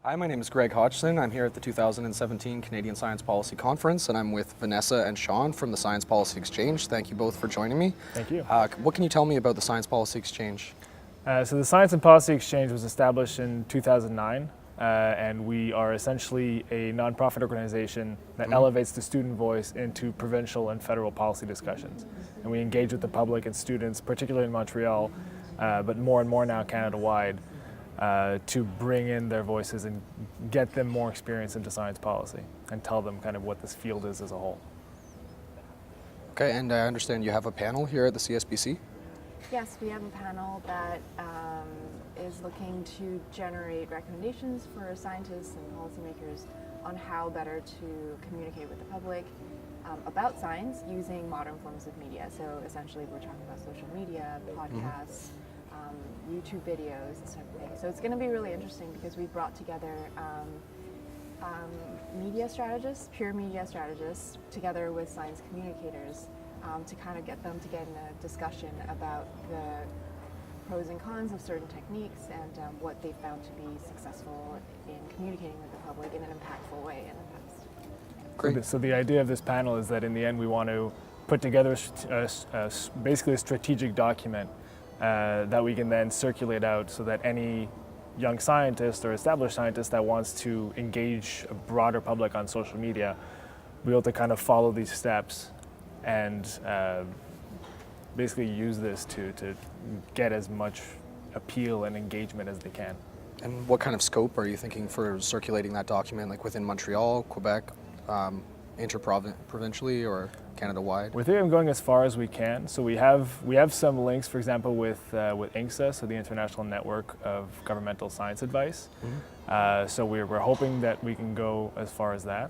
Hi, my name is Greg Hodgson. I'm here at the 2017 Canadian Science Policy Conference, and I'm with Vanessa and Shawn from the Science Policy Exchange. Thank you both for joining me. Thank you. What can you tell me about the Science Policy Exchange? So the Science and Policy Exchange was established in 2009, and we are essentially a nonprofit organization that elevates the student voice into provincial and federal policy discussions. And we engage with the public and students, particularly in Montreal, but more and more now Canada-wide, to bring in their voices and get them more experience into science policy and tell them kind of what this field is as a whole. Okay, and I understand you have a panel here at the CSPC? Yes, we have a panel that is looking to generate recommendations for scientists and policymakers on how better to communicate with the public about science using modern forms of media. So essentially we're talking about social media, podcasts, YouTube videos, this type of thing. So it's going to be really interesting because we brought together media strategists, pure media strategists, together with science communicators to kind of get them to get in a discussion about the pros and cons of certain techniques and what they found to be successful in communicating with the public in an impactful way in the past. Great. So the idea of this panel is that in the end we want to put together basically a strategic document that we can then circulate out so that any young scientist or established scientist that wants to engage a broader public on social media will be able to kind of follow these steps and basically use this to get as much appeal and engagement as they can. And what kind of scope are you thinking for circulating that document, like within Montreal, Quebec, interprovincially, or Canada-wide? We're thinking of going as far as we can. So we have some links, for example, with INGSA, so the International Network of Governmental Science Advice. So we're hoping that we can go as far as that.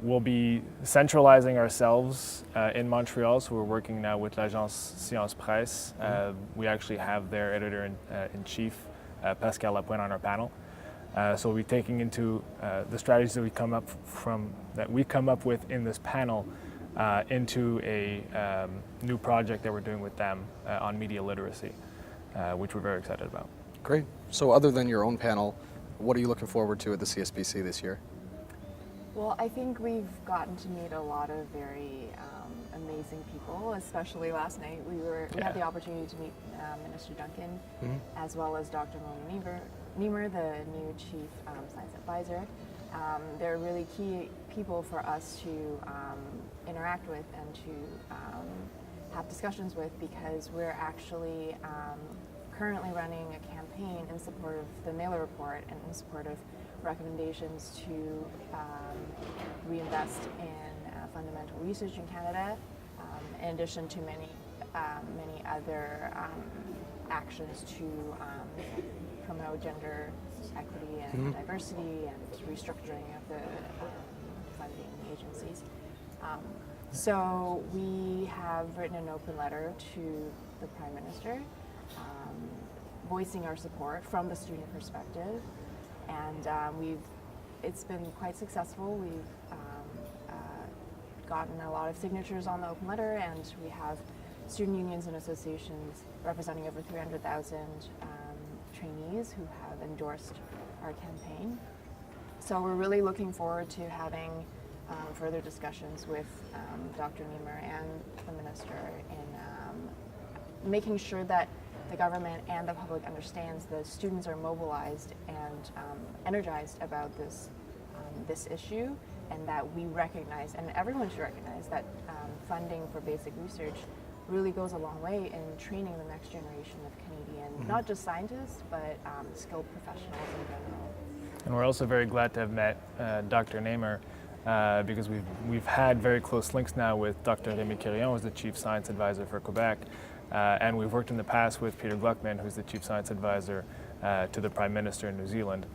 We'll be centralizing ourselves in Montreal, so we're working now with l'agence Science Presse. We actually have their editor-in-chief, Pascal Lapointe, on our panel. So we'll be taking into the strategies that we come up with in this panel into a new project that we're doing with them on media literacy, which we're very excited about. Great. So other than your own panel, what are you looking forward to at the CSPC this year? Well, I think we've gotten to meet a lot of very amazing people, especially last night. We had the opportunity to meet Minister Duncan, as well as Dr. Moni Niemer, the new Chief Science Advisor. They're really key people for us to interact with and to have discussions with, because we're actually currently running a campaign in support of the Naylor Report and in support of recommendations to reinvest in fundamental research in Canada, in addition to many other actions to promote gender equity and diversity and restructuring of the funding agencies. So we have written an open letter to the Prime Minister voicing our support from the student perspective. And it's been quite successful. We've gotten a lot of signatures on the open letter, and we have student unions and associations representing over 300,000 trainees who have endorsed our campaign. So we're really looking forward to having further discussions with Dr. Niemer and the Minister in making sure that the government and the public understands the students are mobilized and energized about this issue, and that we recognize, and everyone should recognize, that funding for basic research really goes a long way in training the next generation of Canadian, not just scientists, but skilled professionals in general. And we're also very glad to have met Dr. Niemer because we've had very close links now with Dr. Rémy Quirion, who's the Chief Science Advisor for Quebec. And we've worked in the past with Peter Gluckman, who's the Chief Science Advisor to the Prime Minister in New Zealand.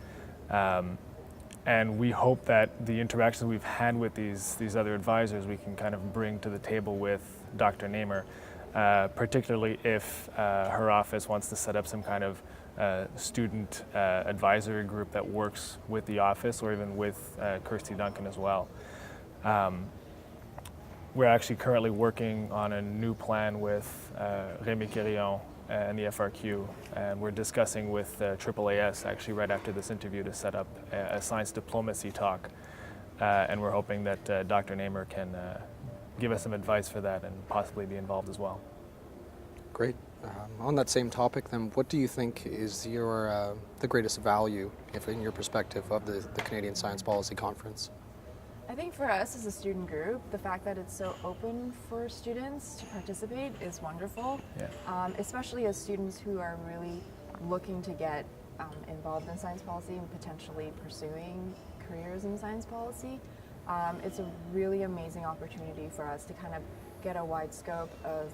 And we hope that the interactions we've had with these other advisors we can kind of bring to the table with Dr. Niemer, particularly if her office wants to set up some kind of student advisory group that works with the office, or even with Kirsty Duncan as well. We're actually currently working on a new plan with Rémy Quirion and the FRQ, and we're discussing with AAAS actually right after this interview to set up a science diplomacy talk, and we're hoping that Dr. Namer can give us some advice for that and possibly be involved as well. Great. On that same topic, then, what do you think is the greatest value, if in your perspective, of the Canadian Science Policy Conference? I think for us as a student group, the fact that it's so open for students to participate is wonderful, especially as students who are really looking to get involved in science policy and potentially pursuing careers in science policy. It's a really amazing opportunity for us to kind of get a wide scope of,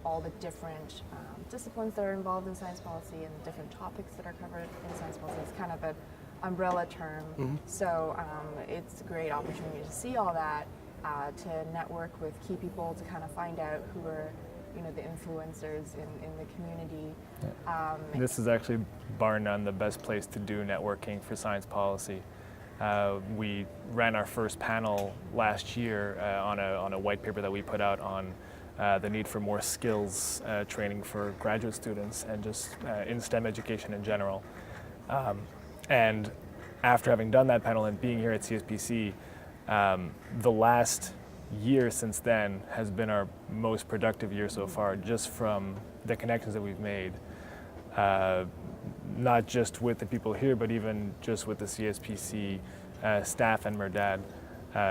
all the different disciplines that are involved in science policy and the different topics that are covered in science policy. It's kind of an umbrella term. Mm-hmm. So it's a great opportunity to see all that, to network with key people, to kind of find out who are, the influencers in the community. Yeah. This is actually, bar none, the best place to do networking for science policy. We ran our first panel last year on a white paper that we put out on the need for more skills training for graduate students and just in STEM education in general. And after having done that panel and being here at CSPC, the last year since then has been our most productive year so far, just from the connections that we've made. Not just with the people here, but even just with the CSPC staff and MRDAD.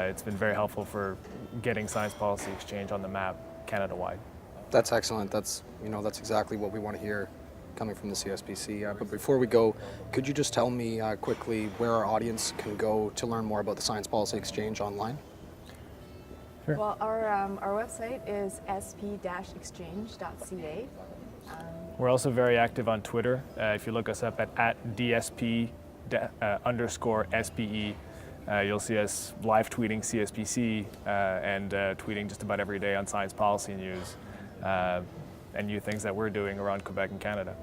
It's been very helpful for getting science policy exchange on the map Canada-wide. That's excellent. That's exactly what we want to hear coming from the CSPC. But before we go, could you just tell me quickly where our audience can go to learn more about the Science Policy Exchange online? Sure. Well, our website is sp-exchange.ca. We're also very active on Twitter. If you look us up at DSP _SPE, you'll see us live tweeting CSPC and tweeting just about every day on science policy news and new things that we're doing around Quebec and Canada.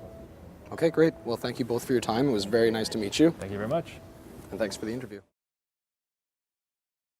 Okay, great. Well, thank you both for your time. It was very nice to meet you. Thank you very much. And thanks for the interview.